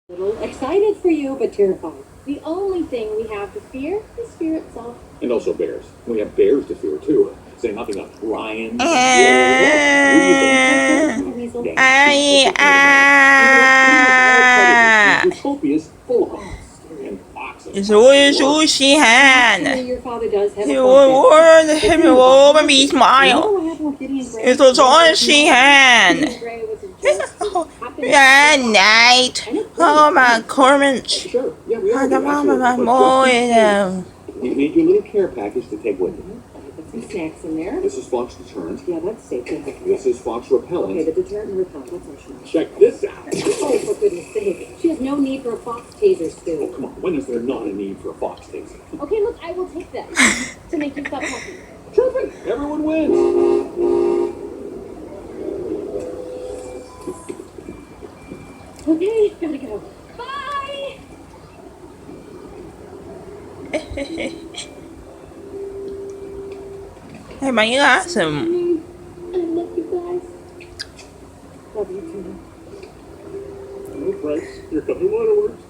Little excited for you, but terrified. The only thing we have to fear is fear itself. And also bears. We have bears to fear too. Say nothing of lions. Utopias full of them. And oxen. 所以说稀罕 Actually, your father does have a 我 point 我们比 there. You smile know what happened with Gideon Gray? 有所稀罕 Gideon Gray was a joke. Happened That night oh my Cormant Sure. Yeah, we are. I don't Absolutely. remember But more you need your little care package to take with you. Put some snacks in there. This is Fox Deterrent. Yeah, that's safe. This is Fox Repellent. Okay, the deterrent and repellent. That's optional. Check this out. Oh, for goodness sake. She has no need for a fox taser, Oh, Stu. come on. When is there not a need for a Fox taser? Okay, look, I will take them to make you stop talking. Perfect. Everyone wins. Okay, gotta go. Bye! Hey man, you awesome. I love you guys. Love you too. No, Bryce. Here come the waterworks.